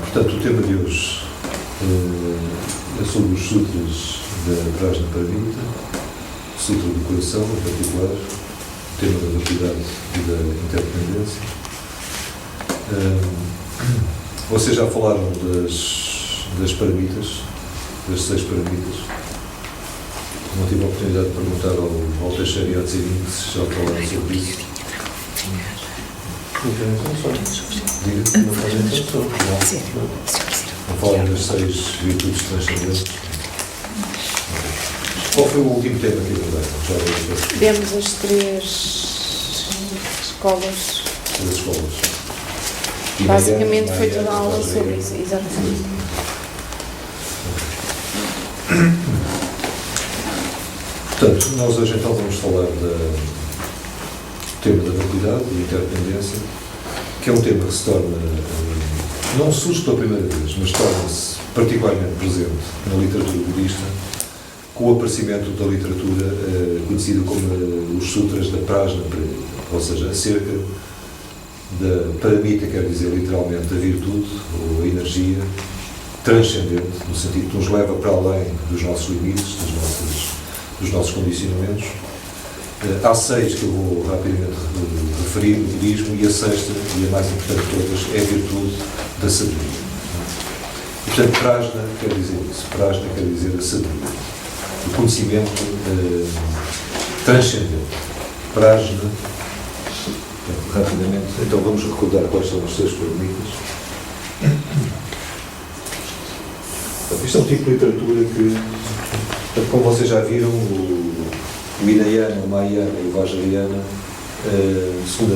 Portanto, o tema de hoje é sobre os sutras da Prajna Paramita, Sutra do Coração, em particular, o tema da vacuidade e da interdependência. Vocês já falaram das paramitas, das 6 paramitas. Não tive a oportunidade de perguntar ao Teixeira e ao Tzinin se já falaram sobre isso. Diga, não fazem atenção. Não falam das 6 virtudes transcendentes. Qual foi o último tema que abordaram? Vemos as 3 escolas. 3 escolas. Basicamente foi toda a aula sobre isso, exatamente. Portanto, nós hoje então vamos falar do tema da vacuidade e interdependência, que é um tema que se torna, não surge pela primeira vez, mas torna-se particularmente presente na literatura budista, com o aparecimento da literatura conhecida como os sutras da Prajna Paramita, ou seja, acerca da paramita, quer dizer literalmente a virtude ou a energia transcendente, no sentido que nos leva para além dos nossos limites, dos nossos condicionamentos. Há 6 que eu vou rapidamente referir no budismo, e a 6ª, e a mais importante de todas, é a virtude da sabedoria. E, portanto, Prajna quer dizer isso. Prajna quer dizer a sabedoria, o conhecimento transcendente. Prajna. Rapidamente, então vamos recordar quais são as 6 paramitas. Isto é um tipo de literatura que, como vocês já viram, o Hinayana, o Mahayana e o Vajrayana, segundo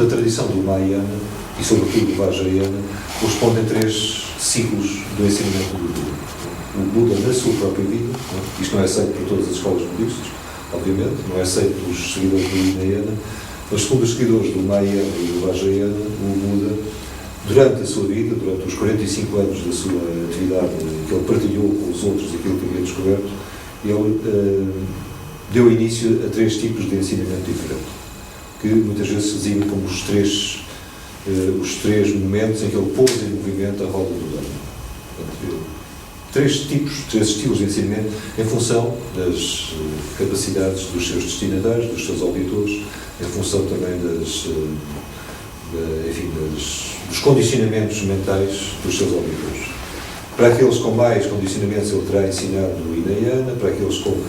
a tradição do Mahayana e sobretudo do Vajrayana, correspondem a 3 ciclos do ensinamento do Buda. O Buda na sua própria vida, isto não é aceito por todas as escolas budistas, obviamente, não é aceito pelos seguidores do Hinayana, mas segundo os seguidores do Mahayana e do Vajrayana, o Buda, durante a sua vida, durante os 45 anos da sua atividade, que ele partilhou com os outros aquilo que havia descoberto, ele deu início a 3 tipos de ensinamento diferente, que muitas vezes se designam como os três momentos em que ele pôs em movimento a roda do Dharma. 3 estilos de ensinamento em função das capacidades dos seus destinatários, dos seus auditores, em função também dos condicionamentos mentais dos seus auditores. Para aqueles com mais condicionamentos, ele terá ensinado o Hinayana; para aqueles com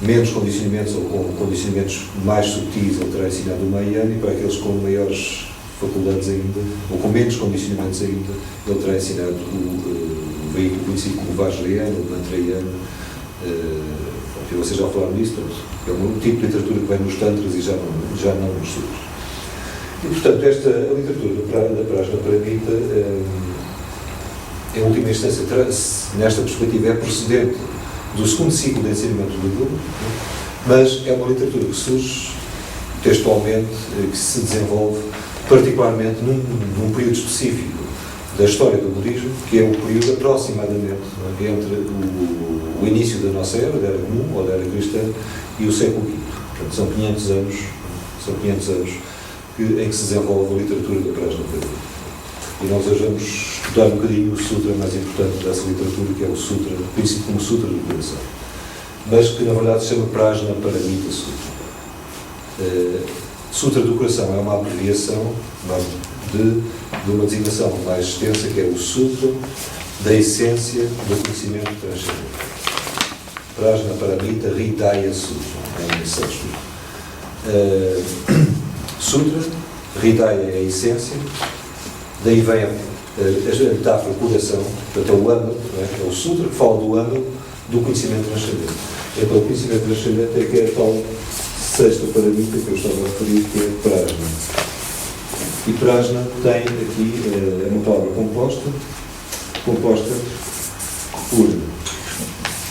menos condicionamentos ou com condicionamentos mais subtis, ele terá ensinado o Mahayana; e para aqueles com maiores faculdades ainda, ou com menos condicionamentos ainda, ele terá ensinado o veículo conhecido como Vajrayana ou Mantrayana. E vocês já falaram disso, portanto, é um tipo de literatura que vem nos tantras e já não nos sutras. E, portanto, a literatura da Prajna Paramita, em última instância, nesta perspectiva, é procedente do segundo ciclo de ensinamento do Buda, mas é uma literatura que surge textualmente, que se desenvolve particularmente num período específico da história do budismo, que é o período aproximadamente entre o início da nossa era, da era comum ou da era cristã, e o século V. Portanto, são 500 anos em que se desenvolve a literatura da Prajna Paramita. E nós hoje vamos estudar um bocadinho o sutra mais importante dessa literatura, que é o sutra, conhecido como Sutra do Coração, mas que na verdade se chama Prajna Paramita Sutra. Sutra do Coração é uma abreviação de uma designação mais extensa, que é o Sutra da essência do conhecimento transcendente. Prajna Paramita Hridaya Sutra, em sânscrito. Sutra, Hridaya é a essência, daí vem a metáfora coração, portanto é o âmago, é o Sutra que fala do âmago do conhecimento transcendente. Então o conhecimento transcendente é que é a tal 6ª paramita que eu estava a referir, que é Prajna. E Prajna tem aqui, é uma palavra composta por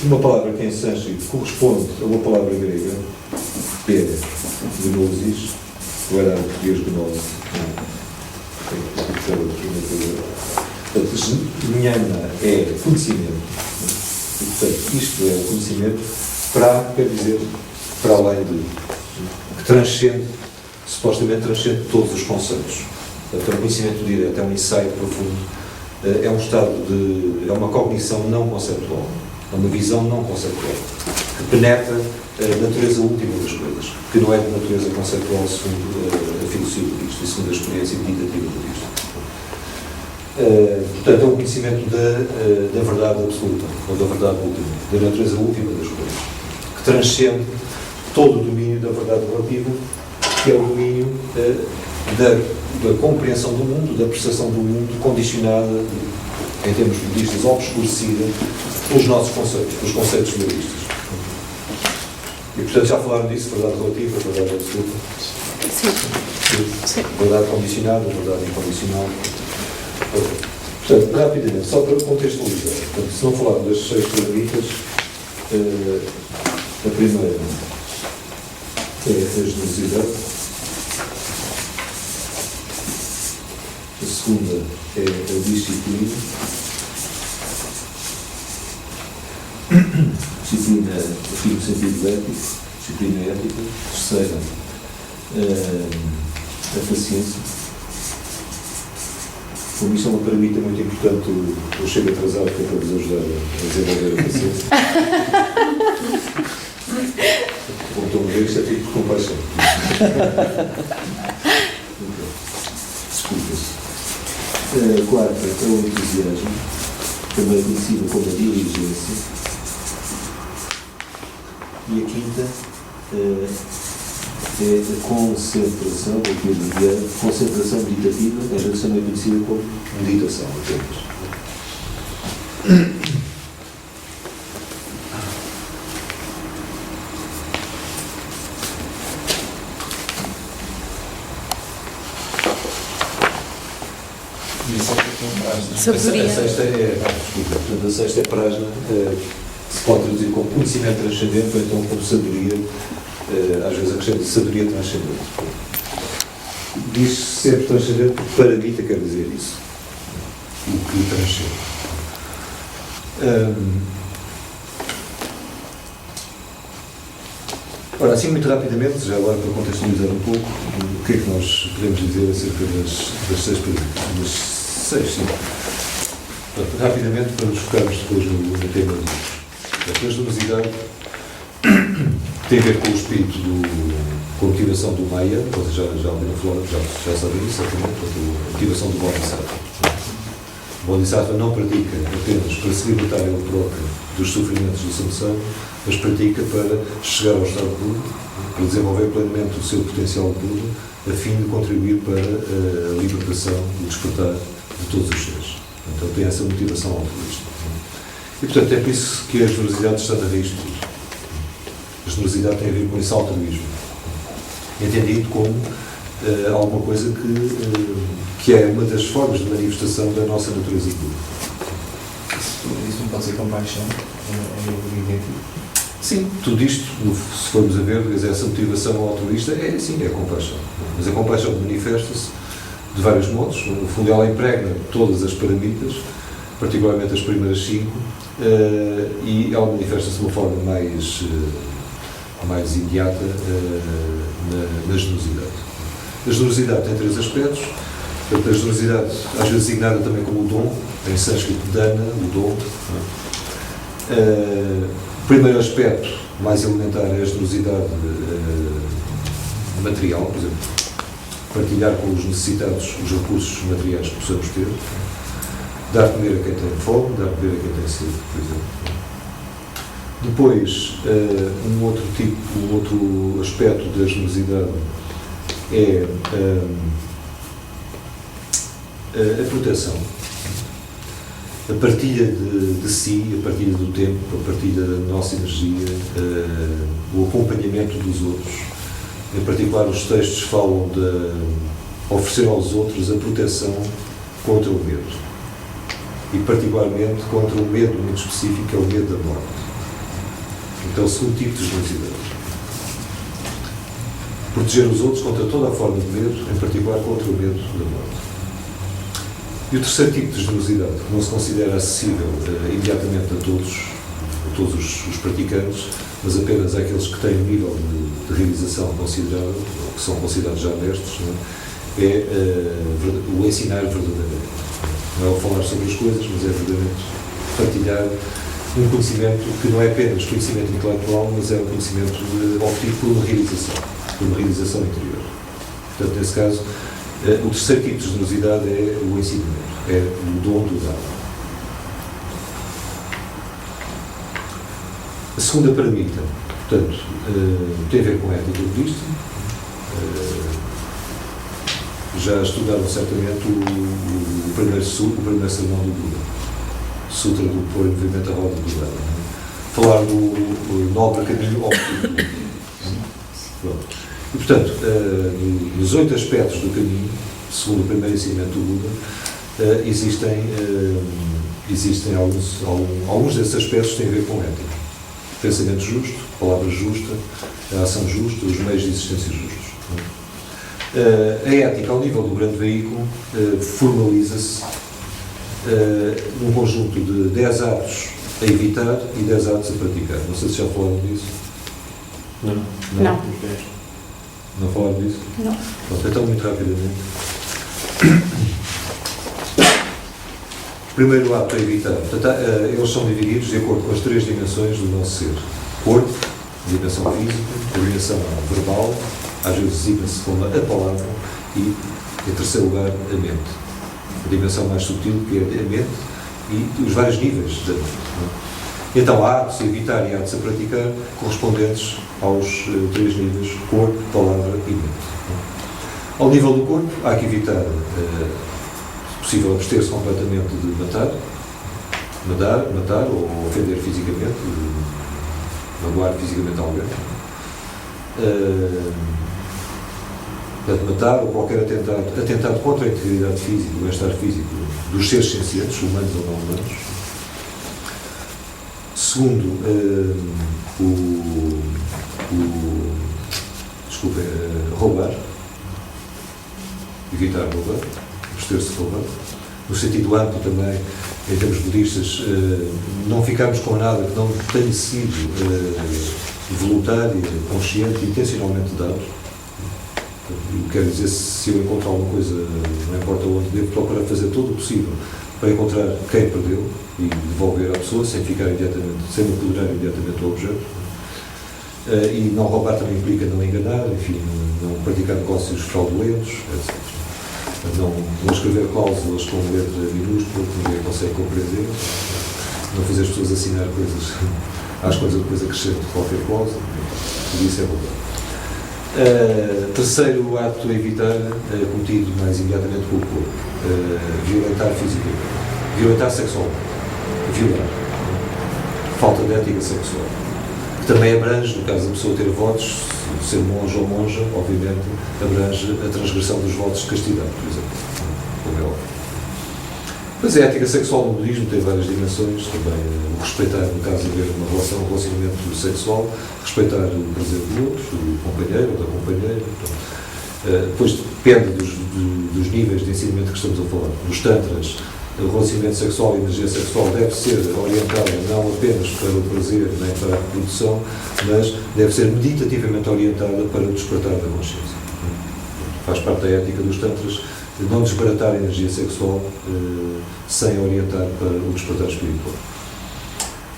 uma palavra que em sânscrito corresponde a uma palavra grega, pera, gnosis, agora em português gnose. Portanto, Jnana é conhecimento. E, portanto, isto é o conhecimento quer dizer, para além de, que transcende, supostamente transcende todos os conceitos. Portanto, é um conhecimento direto, é um insight profundo é um estado é uma cognição não conceptual, é uma visão não conceptual, que penetra a natureza última das coisas, que não é de natureza conceptual segundo a filosofia budista e segundo a experiência meditativa budista. Portanto, é um conhecimento da verdade absoluta, ou da verdade última, da natureza última das coisas, que transcende todo o domínio da verdade relativa, que é o domínio da compreensão do mundo, da percepção do mundo, condicionada, em termos budistas, obscurecida pelos nossos conceitos, pelos conceitos budistas. E, portanto, já falaram disso, verdade relativa, verdade absoluta. Sim. Verdade condicionada, verdade incondicional. Portanto, rapidamente, só para contextualizar, portanto, se não falar das 6 paramitas, a primeira é a generosidade, a segunda é a disciplina, disciplina aqui no sentido ético, disciplina ética, terceira a paciência. Como isto é uma paramita muito importante, eu chego atrasado porque é para vos ajudar a desenvolver a paciência. Como estão a ver, isto é tipo de compaixão. Desculpa-se. A quarta é o entusiasmo, também conhecido como a diligência. E a quinta é a concentração, ou que é concentração meditativa, às vezes também conhecida como meditação apenas. Sabedoria. A sexta a sexta é prajna, se pode traduzir como conhecimento transcendente, ou então como sabedoria, às vezes acrescenta sabedoria transcendente. Diz-se sempre transcendente porque paramita quer dizer isso. O que transcende. Ora, assim muito rapidamente, já agora para contextualizar um pouco, o que é que nós podemos dizer acerca das 6 paramitas? Das 6, sim. Portanto, rapidamente, para nos focarmos depois no tema de hoje. A generosidade tem a ver com o espírito com a motivação do Maya, vocês já ouviram falar, já sabem isso, certamente, a motivação do Bodhisattva. O Bodhisattva não pratica apenas para se libertar ele próprio dos sofrimentos do samsara, mas pratica para chegar ao estado de Buda, para desenvolver plenamente o seu potencial de Buda, a fim de contribuir para a libertação e o despertar de todos os seres. Então tem essa motivação altruísta. E, portanto, é por isso que a generosidade está na raiz de tudo. A generosidade tem a ver com esse altruísmo, entendido como alguma coisa que é uma das formas de manifestação da nossa natureza pura. Isso não pode ser compaixão, é idêntico. Sim, tudo isto, se formos a ver, essa motivação altruísta é compaixão. Mas a compaixão manifesta-se de vários modos. No fundo, ela impregna todas as paramitas, particularmente as primeiras 5, e ela manifesta-se de uma forma mais imediata na generosidade. A generosidade tem 3 aspectos. Portanto, a generosidade, às vezes designada também como o dom, em sânscrito dana, o dom. O primeiro aspecto, mais elementar, é a generosidade material, por exemplo, partilhar com os necessitados os recursos materiais que possamos ter, dar de comer a quem tem fome, dar de beber a quem tem sede, por exemplo. Depois, um outro aspecto da generosidade é a proteção, a partilha de si, a partilha do tempo, a partilha da nossa energia, o acompanhamento dos outros. Em particular, os textos falam de oferecer aos outros a proteção contra o medo. E, particularmente, contra um medo muito específico, que é o medo da morte. Então, o segundo tipo de generosidade. Proteger os outros contra toda a forma de medo, em particular contra o medo da morte. E o terceiro tipo de generosidade, que não se considera acessível imediatamente a todos os praticantes, mas apenas àqueles que têm um nível de realização considerável, ou que são considerados já mestres, é o ensinar verdadeiramente. Não é o falar sobre as coisas, mas é verdadeiramente partilhar um conhecimento que não é apenas conhecimento intelectual, mas é um conhecimento obtido por uma realização interior. Portanto, nesse caso, o terceiro tipo de generosidade é o ensinamento, é o dom do dar. A segunda paramita, portanto, tem a ver com a ética budista. Já estudaram certamente o primeiro sermão do Buda, Sutra do Pôr em Movimento a Roda do Buda. Falar do nobre caminho óptimo. E, portanto, nos 8 aspectos do caminho, segundo o primeiro ensinamento do Buda, existem alguns desses aspectos que têm a ver com ética. Pensamento justo, palavra justa, a ação justa, os meios de existência justos. A ética, ao nível do grande veículo, formaliza-se num conjunto de 10 atos a evitar e 10 atos a praticar. Não sei se já falaram disso. Não. Não. Não falaram disso? Não. Pronto, então, muito rapidamente. Primeiro ato a evitar. Portanto, eles são divididos de acordo com as 3 dimensões do nosso ser. Corpo, dimensão física, dimensão verbal, às vezes designa-se como a palavra, e, em terceiro lugar, a mente. A dimensão mais sutil, que é a mente, e os vários níveis da mente. Então, há atos a evitar e atos a praticar, correspondentes aos 3 níveis: corpo, palavra e mente. Ao nível do corpo, há que evitar, se possível, abster-se completamente de matar ou ofender fisicamente, magoar fisicamente alguém. Portanto, matar ou qualquer atentado contra a integridade física, o bem-estar físico dos seres sencientes, humanos ou não humanos. Segundo, roubar, evitar roubar, abster-se de roubar. No sentido amplo também, em termos budistas, não ficamos com nada que não tenha sido voluntário, consciente, intencionalmente dado. Quer dizer, se eu encontrar alguma coisa, não importa onde, devo procurar fazer todo o possível para encontrar quem perdeu e devolver à pessoa, sem ficar imediatamente, sem me apoderar imediatamente do objeto. E não roubar também implica não enganar, enfim, não praticar negócios fraudulentos, etc. Não escrever cláusulas com letra minúscula que ninguém consegue compreender, não fazer as pessoas assinar coisas às coisas depois acrescento qualquer cláusula, tudo isso é roubar. Terceiro ato a evitar, cometido mais imediatamente com o corpo, violentar fisicamente, violentar sexualmente, violar, falta de ética sexual, que também abrange, no caso da pessoa ter votos, ser monge ou monja, obviamente, abrange a transgressão dos votos de castidade, por exemplo, como é óbvio. Mas a ética sexual no budismo tem várias dimensões, também o respeitar, no caso de haver uma relação, um relacionamento sexual, respeitar o prazer do outro, do companheiro ou da companheira. Então, depois depende dos níveis de ensinamento que estamos a falar. Nos tantras, o relacionamento sexual e a energia sexual deve ser orientada não apenas para o prazer nem para a reprodução, mas deve ser meditativamente orientada para o despertar da consciência. Faz parte da ética dos tantras não desbaratar a energia sexual sem orientar para o despertar espiritual.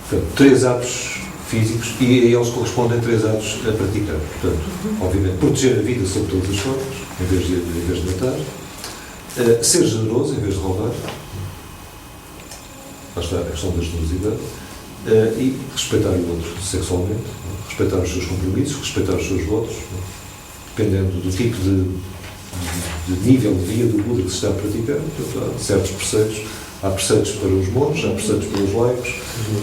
Portanto, 3 atos físicos e a eles correspondem 3 atos a praticar. Portanto, obviamente, proteger a vida sob todas as formas, em vez de matar, ser generoso em vez de roubar, lá está a questão da generosidade, e respeitar o outro sexualmente, respeitar os seus compromissos, respeitar os seus votos, dependendo do tipo de nível de via do Buda que se está a praticar. Portanto, há certos preceitos. Há preceitos para os monges, há preceitos para os laicos,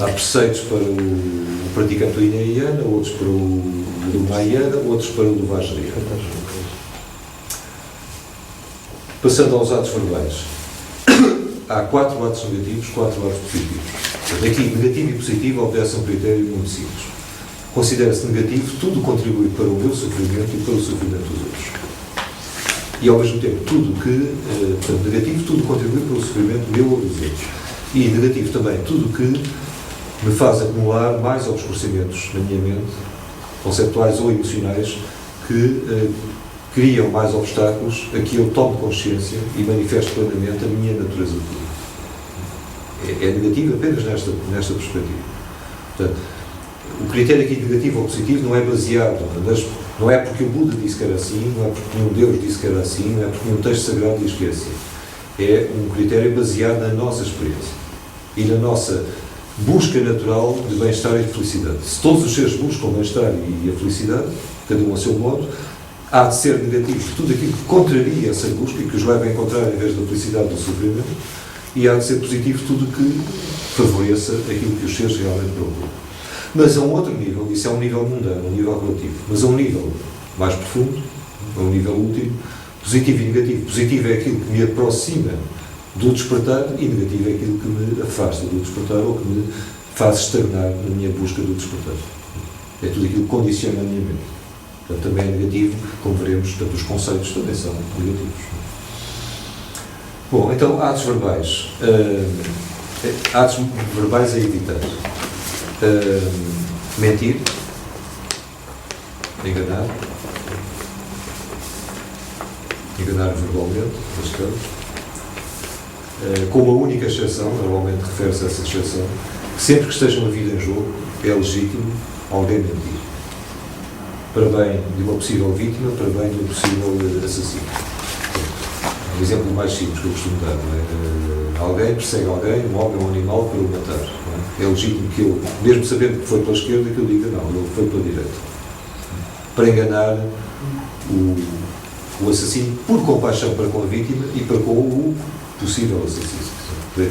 há preceitos para o praticante do Hinayana, outros para o do Mahayana, outros para o do Vajrayana. Passando aos atos verbais. Há 4 atos negativos, 4 atos positivos. Aqui, negativo e positivo obedecem a um critério muito simples. Considera-se negativo tudo contribui para o meu sofrimento e para o sofrimento dos outros. E, ao mesmo tempo, portanto, negativo, tudo contribui para o sofrimento meu ou dos outros. E negativo também, tudo que me faz acumular mais obscurecimentos na minha mente, conceptuais ou emocionais, que criam mais obstáculos a que eu tome consciência e manifeste plenamente a minha natureza pura. é negativo apenas nesta perspectiva. Portanto, o critério aqui negativo ou positivo não é baseado, não é porque o Buda disse que era assim, não é porque nenhum Deus disse que era assim, não é porque nenhum texto sagrado diz que é assim. É um critério baseado na nossa experiência e na nossa busca natural de bem-estar e de felicidade. Se todos os seres buscam bem-estar e a felicidade, cada um a seu modo, há de ser negativo tudo aquilo que contraria essa busca e que os leva a encontrar, em vez da felicidade, do sofrimento, e há de ser positivo tudo que favoreça aquilo que os seres realmente procuram. Mas a um outro nível, isso é um nível mundano, um nível relativo, mas a um nível mais profundo, a um nível último, positivo e negativo. Positivo é aquilo que me aproxima do despertar e negativo é aquilo que me afasta do despertar ou que me faz estagnar na minha busca do despertar. É tudo aquilo que condiciona a minha mente. Portanto, também é negativo, como veremos, portanto, os conceitos também são negativos. Bom, então, atos verbais. Atos verbais a evitar. Mentir, enganar verbalmente, neste caso, com uma única exceção, normalmente refere-se a essa exceção, que sempre que esteja uma vida em jogo, é legítimo alguém mentir. Para bem de uma possível vítima, para bem de um possível assassino. Um exemplo mais simples que eu costumo dar, não é? Alguém persegue alguém, um homem ou um animal, para o matar. Não é? É legítimo que eu, mesmo sabendo que foi pela esquerda, que eu diga não, ele foi pela direita. Para enganar o assassino por compaixão para com a vítima e para com o possível assassino.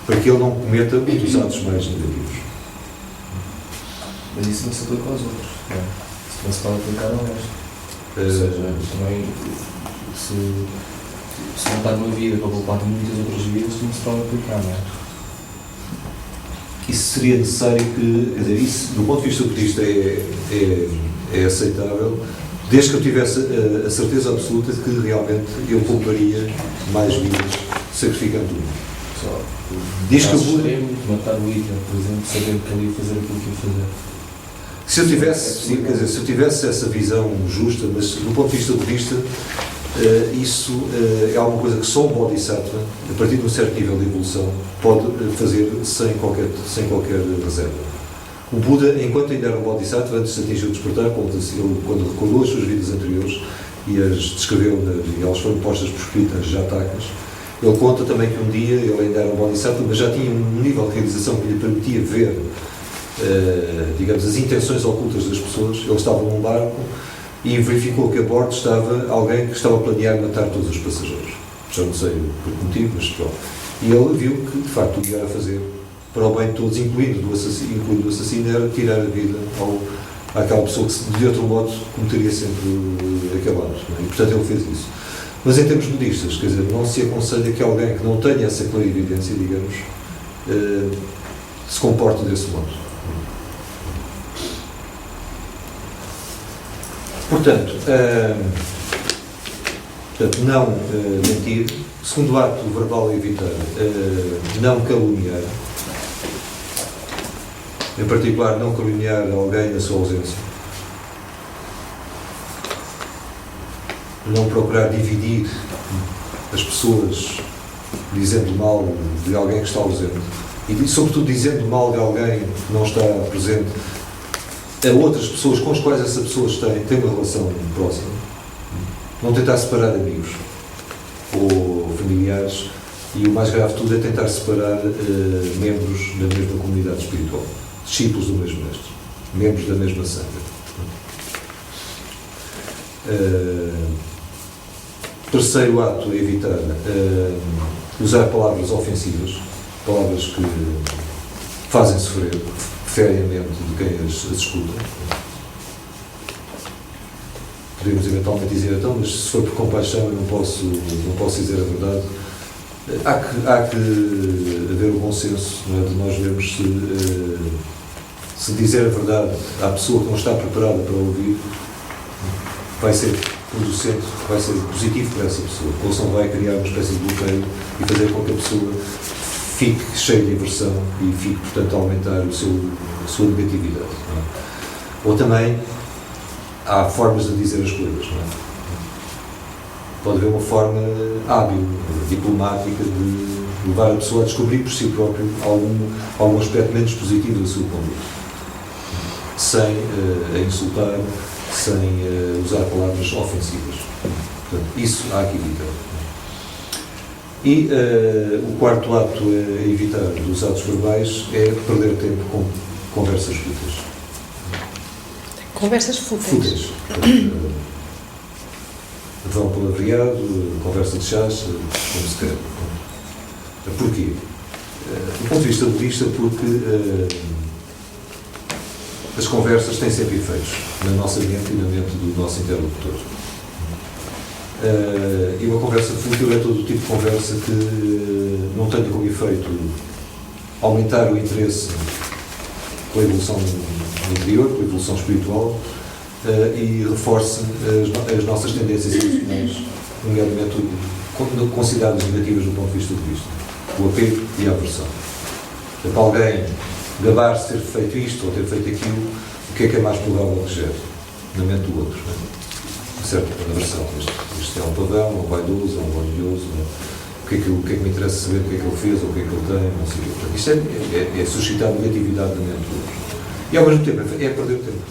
Para que ele não cometa um dos atos mais negativos. Mas isso não se aplica aos outros. Não é? Isso não se pode aplicar ao resto. Ou seja, também, se não está numa vida para poupar muitas outras vidas, não se pode aplicar, não é? Isso seria necessário que, quer dizer, isso, do ponto de vista budista, é aceitável, desde que eu tivesse a certeza absoluta de que realmente eu pouparia mais vidas sacrificando uma. Só Diz que eu vou matar o Hitler, por exemplo, sabendo que ele ia fazer aquilo que ia fazer. Se eu tivesse, sim, quer dizer, se eu tivesse essa visão justa, mas do ponto de vista budista, isso é alguma coisa que só um Bodhisattva, a partir de um certo nível de evolução, pode fazer sem qualquer reserva. O Buda, enquanto ainda era um Bodhisattva, antes de atingir o despertar, quando recordou as suas vidas anteriores e as descreveu, e elas foram postas por escritas jatakas, ele conta também que um dia ele ainda era um Bodhisattva, mas já tinha um nível de realização que lhe permitia ver, digamos, as intenções ocultas das pessoas. Ele estava num barco e verificou que a bordo estava alguém que estava a planear matar todos os passageiros. Já não sei por que motivo, mas pronto. E ele viu que, de facto, o que era fazer para o bem de todos, incluindo o assassino, era tirar a vida àquela pessoa que, de outro modo, cometeria sempre aquele ato. E, portanto, ele fez isso. Mas, em termos budistas, quer dizer, não se aconselha que alguém que não tenha essa clarividência, digamos, se comporte desse modo. Portanto, não mentir. Segundo ato verbal a evitar, não caluniar. Em particular, não caluniar alguém na sua ausência. Não procurar dividir as pessoas dizendo mal de alguém que está ausente. E, sobretudo, dizendo mal de alguém que não está presente a outras pessoas com as quais essa pessoa tem uma relação próxima. Não tentar separar amigos ou familiares, e o mais grave de tudo é tentar separar membros da mesma comunidade espiritual, discípulos do mesmo mestre, membros da mesma sanga. Terceiro ato a evitar, usar palavras ofensivas, palavras que fazem sofrer, ferem a mente de quem as escuta. Podemos eventualmente dizer, então, mas se for por compaixão eu não posso dizer a verdade. Há que haver o bom senso, não é, de nós vermos se dizer a verdade à pessoa que não está preparada para ouvir, vai ser producente, vai ser positivo para essa pessoa, ou se não vai criar uma espécie de bloqueio e fazer com que a pessoa fique cheia de aversão e fique, portanto, a aumentar a sua negatividade. Não é? Ou também há formas de dizer as coisas. Não é? Pode haver uma forma hábil, diplomática levar a pessoa a descobrir por si próprio algum aspecto menos positivo da sua conduta, sem a insultar, sem usar palavras ofensivas. Portanto, isso há que evitar. E o quarto ato a evitar dos atos verbais é perder tempo com conversas fúteis. Conversas fúteis. Vão palavreado, conversa de chás, como se quer. Porquê? Do ponto de vista budista, porque as conversas têm sempre efeitos na nossa mente e na mente do nosso interlocutor. E uma conversa fútil é todo o tipo de conversa que não tem como efeito aumentar o interesse pela evolução interior, pela evolução espiritual, e reforça as nossas tendências emocionais, nomeadamente consideradas negativas do ponto de vista budista. O apego e a aversão. Para alguém gabar-se ter feito isto ou ter feito aquilo, o que é mais provável que gere na mente do outro? Certo? A aversão. Este é um pavão, um vaidoso, um orgulhoso. O que é que me interessa saber o que é que ele fez ou o que é que ele tem? Não sei. Portanto, isto é suscitar negatividade na mente do outro. E ao mesmo tempo é perder tempo.